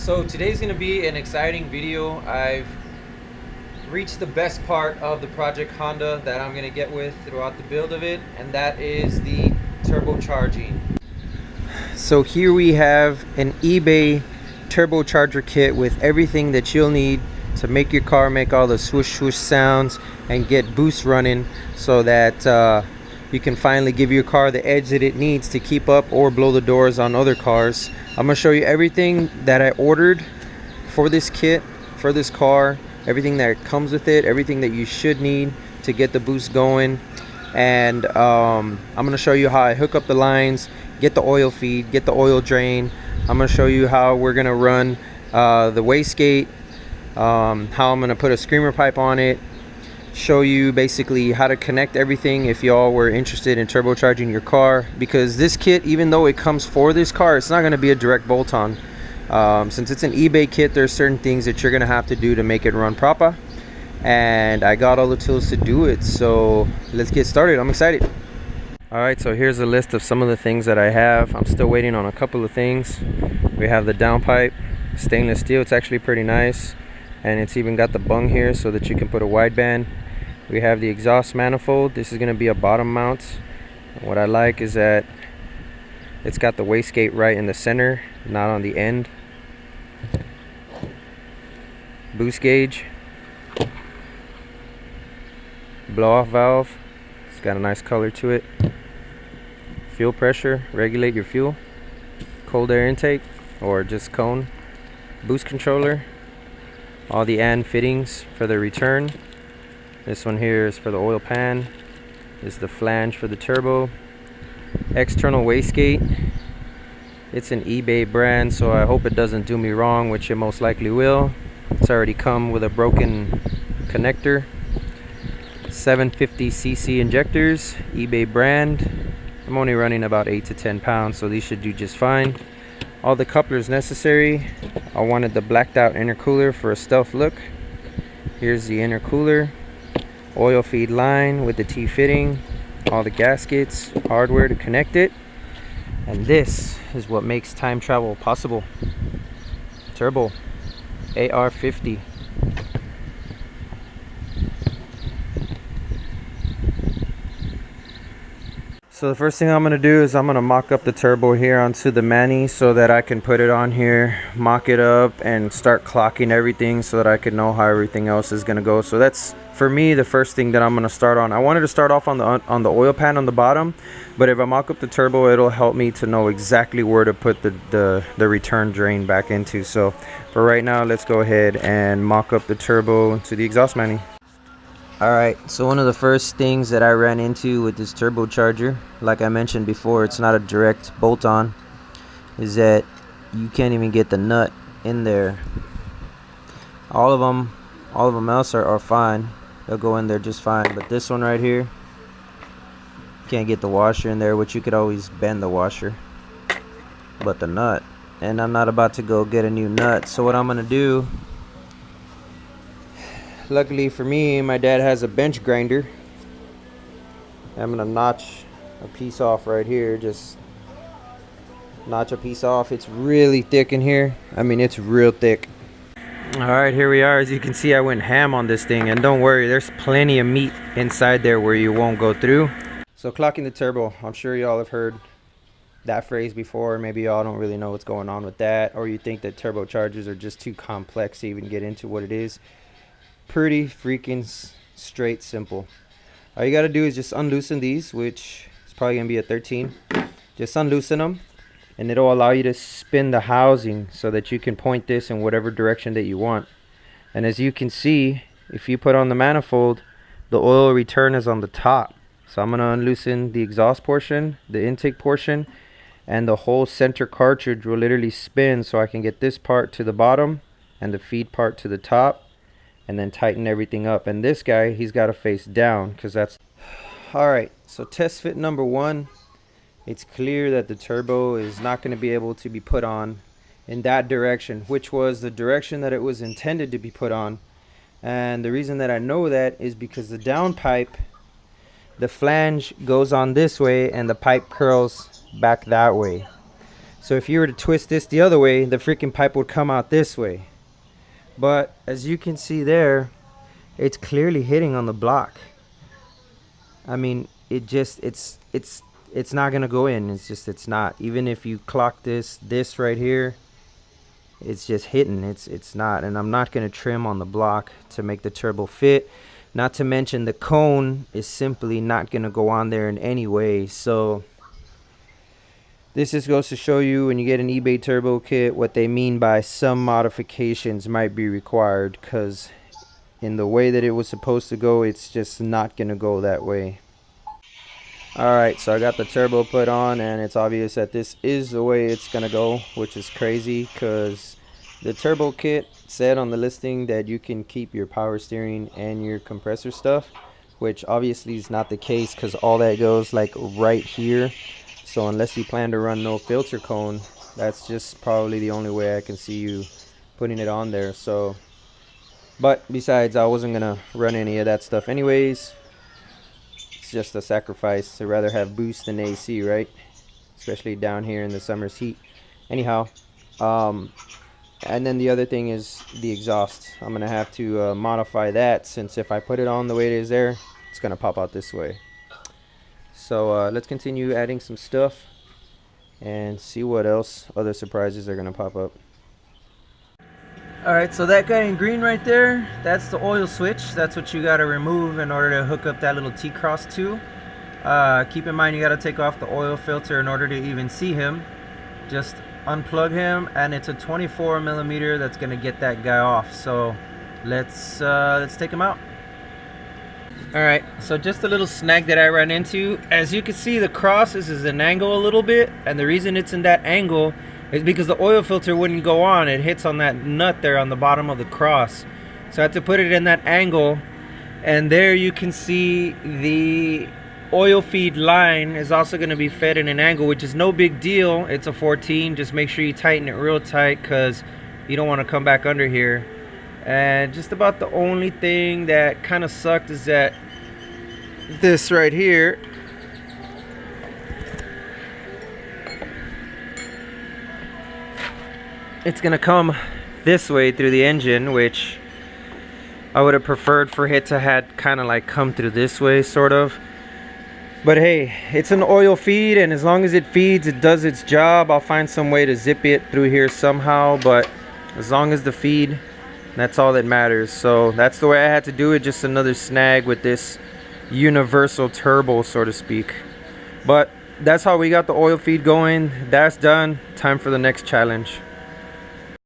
So today's going to be an exciting video. I've reached the best part of the Project Honda that I'm going to get with throughout the build of it, and that is the turbocharging. So here we have an eBay turbocharger kit with everything that you'll need to make your car make all the swoosh swoosh sounds and get boost running, so that you can finally give your car the edge that it needs to keep up or blow the doors on other cars. I'm going to show you everything that I ordered for this kit, for this car, everything that comes with it, everything that you should need to get the boost going. And I'm going to show you how I hook up the lines, get the oil feed, get the oil drain. I'm going to show you how we're going to run the wastegate, how I'm going to put a screamer pipe on it, show you basically how to connect everything if y'all were interested in turbocharging your car, because this kit, even though it comes for this car, it's not going to be a direct bolt-on. Since it's an eBay kit, there's certain things that you're going to have to do to make it run proper, and I got all the tools to do it. So let's get started. I'm excited. Alright, so here's a list of some of the things that I have. I'm still waiting on a couple of things. We have the downpipe, stainless steel. It's actually pretty nice, and it's even got the bung here so that you can put a wideband. We have the exhaust manifold. This is going to be a bottom mount. What I like is that it's got the wastegate right in the center, not on the end. Boost gauge, blow off valve. It's got a nice color to it. Fuel pressure, regulate your fuel. Cold air intake or just cone. Boost controller. All the and fittings for the return. This one here is for the oil pan. This is the flange for the turbo. External wastegate. It's an eBay brand, so I hope it doesn't do me wrong, which it most likely will. It's already come with a broken connector. 750cc injectors, eBay brand. I'm only running about 8 to 10 pounds, so these should do just fine. All the couplers necessary. I wanted the blacked out intercooler for a stealth look. Here's the intercooler. Oil feed line with the T-fitting. All the gaskets, hardware to connect it. And this is what makes time travel possible. Turbo AR50. So the first thing I'm going to do is I'm going to mock up the turbo here onto the Mani so that I can put it on here, mock it up, and start clocking everything so that I can know how everything else is going to go. So that's, for me, the first thing that I'm going to start on. I wanted to start off on the oil pan on the bottom, but if I mock up the turbo, it'll help me to know exactly where to put the return drain back into. So for right now, let's go ahead and mock up the turbo to the exhaust Mani. Alright, so one of the first things that I ran into with this turbocharger, like I mentioned before, it's not a direct bolt-on, is that you can't even get the nut in there. All of them else are fine. They'll go in there just fine, but this one right here, can't get the washer in there, which you could always bend the washer, but the nut. And I'm not about to go get a new nut, so what I'm gonna do, luckily for me, my dad has a bench grinder. I'm gonna notch a piece off right here. Just notch a piece off. It's really thick in here. I mean, it's real thick. Alright, here we are. As you can see, I went ham on this thing, and don't worry, there's plenty of meat inside there where you won't go through. So clocking the turbo, I'm sure y'all have heard that phrase before. Maybe y'all don't really know what's going on with that, or you think that turbochargers are just too complex to even get into what it is. Pretty freaking straight simple. All you gotta do is just unloosen these, which is probably gonna be a 13. Just unloosen them, and it'll allow you to spin the housing so that you can point this in whatever direction that you want. And as you can see, if you put on the manifold, the oil return is on the top. So I'm gonna unloosen the exhaust portion, the intake portion, and the whole center cartridge will literally spin, so I can get this part to the bottom and the feed part to the top, and then tighten everything up. And this guy, he's got to face down, because that's alright. So test fit number one, it's clear that the turbo is not going to be able to be put on in that direction, which was the direction that it was intended to be put on. And the reason that I know that is because the downpipe, the flange goes on this way and the pipe curls back that way. So if you were to twist this the other way, the freaking pipe would come out this way. But as you can see there, it's clearly hitting on the block. I mean, it's not gonna go in. It's not. Even if you clock this right here, it's just hitting. It's not. And I'm not gonna trim on the block to make the turbo fit. Not to mention the cone is simply not gonna go on there in any way. So this just goes to show you, when you get an eBay turbo kit, what they mean by some modifications might be required, because in the way that it was supposed to go, it's just not gonna go that way. Alright, so I got the turbo put on, and it's obvious that this is the way it's gonna go, which is crazy because the turbo kit said on the listing that you can keep your power steering and your compressor stuff, which obviously is not the case because all that goes like right here. So unless you plan to run no filter cone, that's just probably the only way I can see you putting it on there. So, but besides, I wasn't gonna run any of that stuff anyways. It's just a sacrifice to rather have boost than AC, right? Especially down here in the summer's heat. Anyhow, and then the other thing is the exhaust. I'm gonna have to modify that, since if I put it on the way it is there, it's gonna pop out this way. So let's continue adding some stuff and see what else other surprises are gonna pop up. Alright, so that guy in green right there, that's the oil switch. That's what you gotta remove in order to hook up that little T-cross to. Keep in mind, you gotta take off the oil filter in order to even see him. Just unplug him, and it's a 24 millimeter that's gonna get that guy off. So let's take him out. Alright, so just a little snag that I ran into. As you can see, the cross is an angle a little bit, and the reason it's in that angle is because the oil filter wouldn't go on. It hits on that nut there on the bottom of the cross. So I had to put it in that angle, and there you can see the oil feed line is also going to be fed in an angle, which is no big deal. It's a 14. Just make sure you tighten it real tight, because you don't want to come back under here. And just about the only thing that kind of sucked is that this right here, it's gonna come this way through the engine, which I would have preferred for it to had kind of like come through this way, sort of. But hey, it's an oil feed, and as long as it feeds, it does its job. I'll find some way to zip it through here somehow, but as long as the feed, that's all that matters. So that's the way I had to do it. Just another snag with this universal turbo, so to speak. But that's how we got the oil feed going. That's done. Time for the next challenge.